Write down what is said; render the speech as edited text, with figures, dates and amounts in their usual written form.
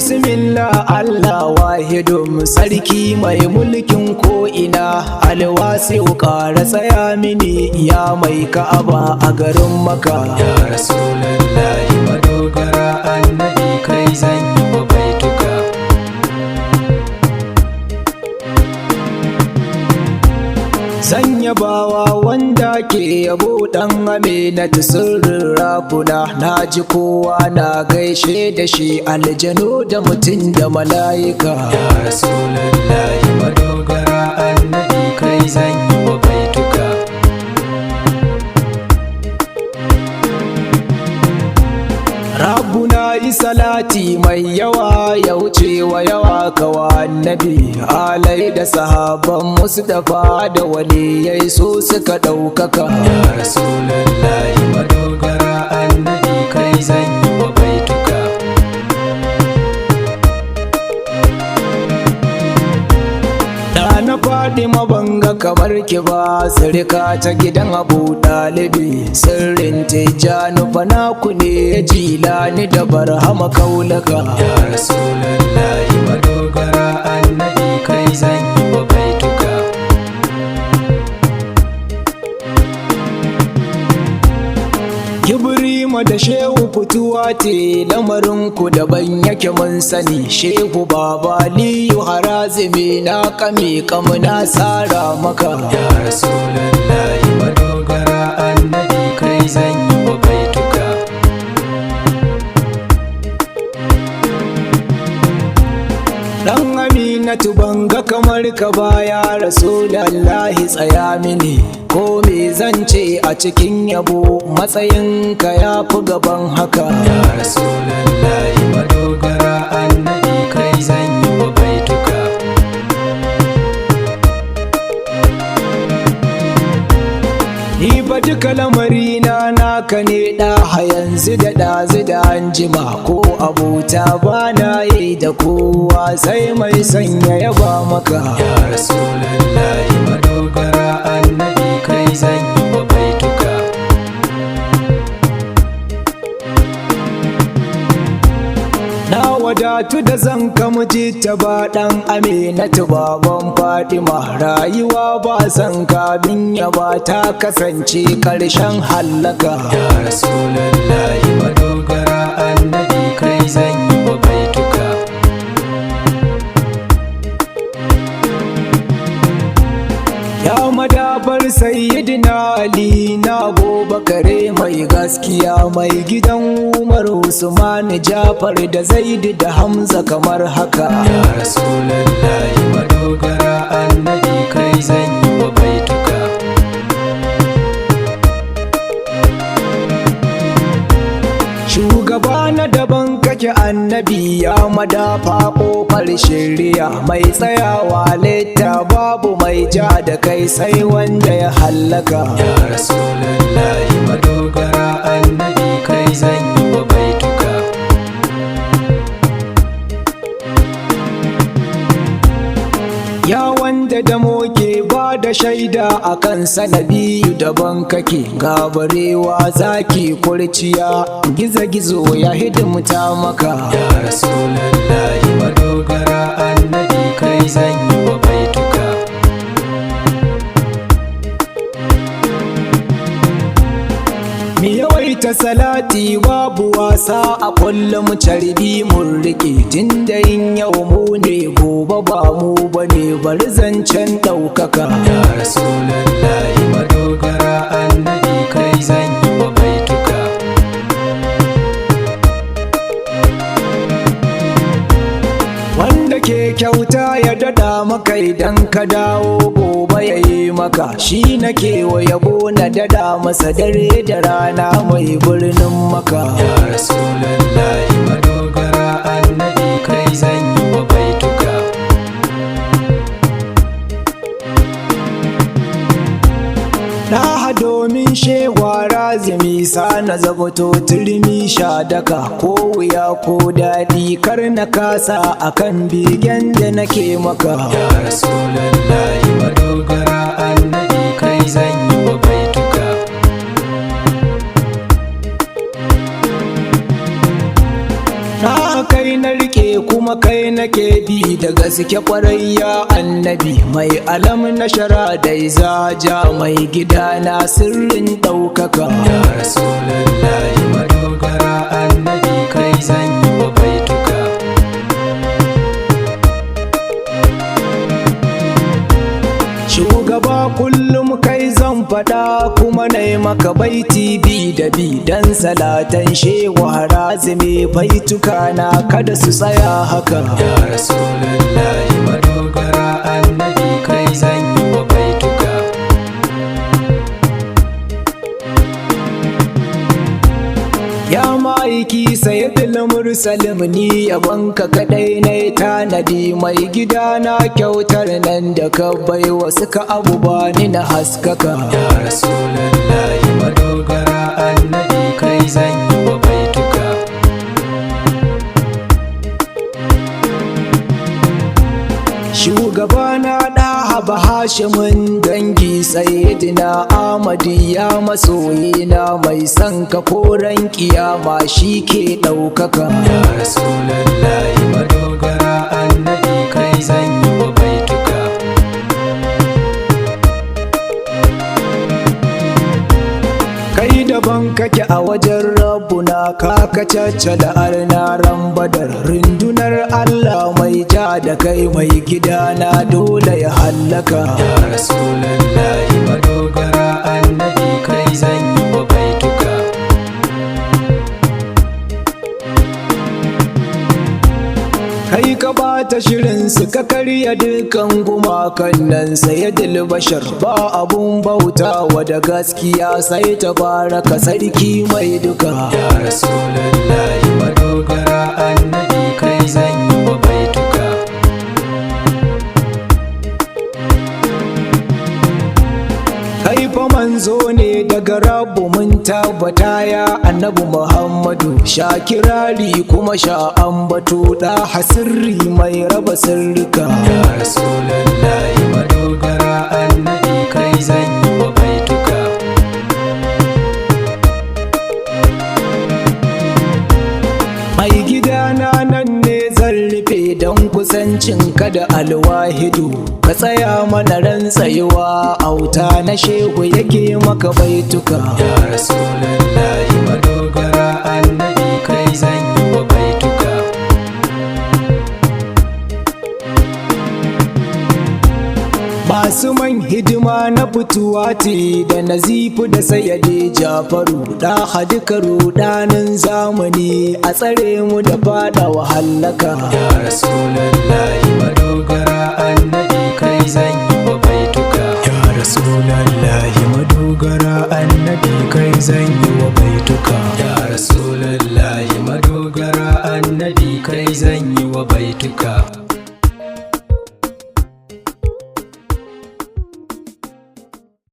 Bismillah Allah wahidun sarki mai mulkin ko'ina, alwasi'u ƙara tsaya mini ya mai ka'aba a garin Maka. Ya Rasulullahi madogara annabi kai zan yi wa baituka. Zan yabawa wanda ke yabo ɗan Aminatu sirrin rakuna, na ji kowa na gaishe da shi, aljanu da mutum da mala'ika. Ya Rasulullahi madogara annabi kai zan yi wa baituka. Rabbuna yi salati mai yawa ya wuce wa yawa kawa annabi, alai da sahaban Mustapha da waliyai so suka ɗaukaka. Ya Rasulullahi madogara annabi kai zan yi wa baituka. Da na faɗi mabanga kamar ki ba, sirka ta gidan Abu Ɗalibi, sirrin Tijjani fanaku ne ya Jilani da Barhama Kaulaka. Ya Rasulullahi madogara annabi kai zan yi wa baituka. Ibrima da Shehu fituwa te lamarin ku daban yake mun sani, Shehu Baba Aliyu Harazimi na kame kamuna sara maka. Ya Rasulullahi madogara annabi kai zan yi wa baituka. Dan Aminatu banga kamar ka ba, ya Rasulullahi tsaya mini, ko me zan ce a cikin yabo, matsayinka ya fi gaban haka. Ya Rasulullahi madogara annabi kai zan yi wa baituka. Ni ba duka lamarina naka ne ɗaha, yanzu da ɗazu da anjima, ko abota ba na yi da kowa sai mai sanya yaba maka. Ya Rasulullahi madogara annabi kai zan yi wa baituka. Na wadatu da zan kamuji ta ba ɗan Aminatu baban Fatima, rayuwa ba san kabin yaba ta kasance ƙarshen hallaka. Ya Rasulullahi madogara annabi kai zan yi wa baituka. Ya madabar sayyidina Ali na Abubakare mai gaskiya, mai gidan Umar Usman Jafar da Zaid da Hamza kamar haka. Ya Rasulullahi madogara annabi kai zan yi wa baituka. Shugaba na daban kake annabi, ya madafa ƙofar shiriya, mai tsayawa leta babu mai ja da kai sai wanda ya hallaka. Ya Rasulullahi madogara annabi kai zan yi wa baituka. Ya wanda da moke ba da shaida a kan sanabiyu daban kake, gabarewa zaki kurciya, gizo-gizo ya hidimta maka. Ya Rasulullahi madogara annabi kai zan yi wa baituka. Mi yawaita salati babu wasa, a kullum carbi mun rike, tunda yin yau mu ne gobe ba mu bane, bari zancen ɗaukaka. Ya Rasulullahi madogara annabi kai zan yi wa baituka. Wanda ke kyauta ya dada maka, idan ka dawo gobe ya yi maka, shi nake wa yabo na dada masa dare da rana mai birnin Maka. Ya Rasulullahi madogara annabi kai zan yi wa baituka. Na domin shewa razumi sana zabato turmi sha daka, ko wuya ko daɗi kar na kasa akan bigen da nake maka. Ya Rasulullahi madogara annabi kai zan yi wa baituka. Na kai na rike kuma kai nake bi da gaske kwarai ya annabi mai alam na shara da izaja mai gidana sirrin ɗaukaka. Ya Rasulullahi madogara annabi kai zan yi wa baituka. Shugaba kullum kai zan faɗa kuma na yi maka baiti bi da bi dan salatan shewa harazime baituka na kada su tsaya haka. Ya Rasulullahi madogara annabi kai zan yi wa baituka. Ya ma'aiki sayyidul mursalin ni yabanka kadai na tanadi mai gidana kyautar nan da ka bai wasu ka abu bani na haskaka. Ya Rasulullahi madogara annabi kai zan yi wa baituka. Shugabana ɗahaba hashimin dangi sayyidina Ahmadi ya masoyina mai son ka koren kiyama shi ke ɗaukaka. Ya Rasulullahi madogara annabi kai zan yi wa baituka. Kai daban kake a wajen rabbuna ka kacacce da arnaran badar rundunar Allah mai ja da kai mai gidana dole ya hallaka. Ya Rasulullahi madogara annabi kai zan yi wa baituka. Kai ka bata shirin su ka karya dukan gumakan nan sayyidul bashar ba abun bautawa da gaskiya sai tabaraka sarki mai duka. Ya Rasulullahi madogara annabi kai zan yi wa baituka. Kai fa manzo ne daga rabu mun tabbata ya annabi Muhammadu sha kirari kuma sha ambato da hasirri mai raba sirrika. Ya Rasulullahi madogara annabi kai zan yi wa baituka. Mai gidana nan ne zan rufe don kusancin ka da alwahidu ka tsaya mana ran tsayuwa auta na shehu yake maka baituka. Ya Rasulullahi madogara annabi kai zan yi wa baituka. Masu man hidima na fituwati da nazifu da sayyade Jafaru da duka rudanin zamani a tsare mu da fada wahallaka. Ya Rasulullahi madogara annabi kai zan yi wa baituka. Ya Rasulullahi madogara annabi kai zan yi wa baituka. Ya Rasulullahi madogara annabi kai zan yi wa baituka.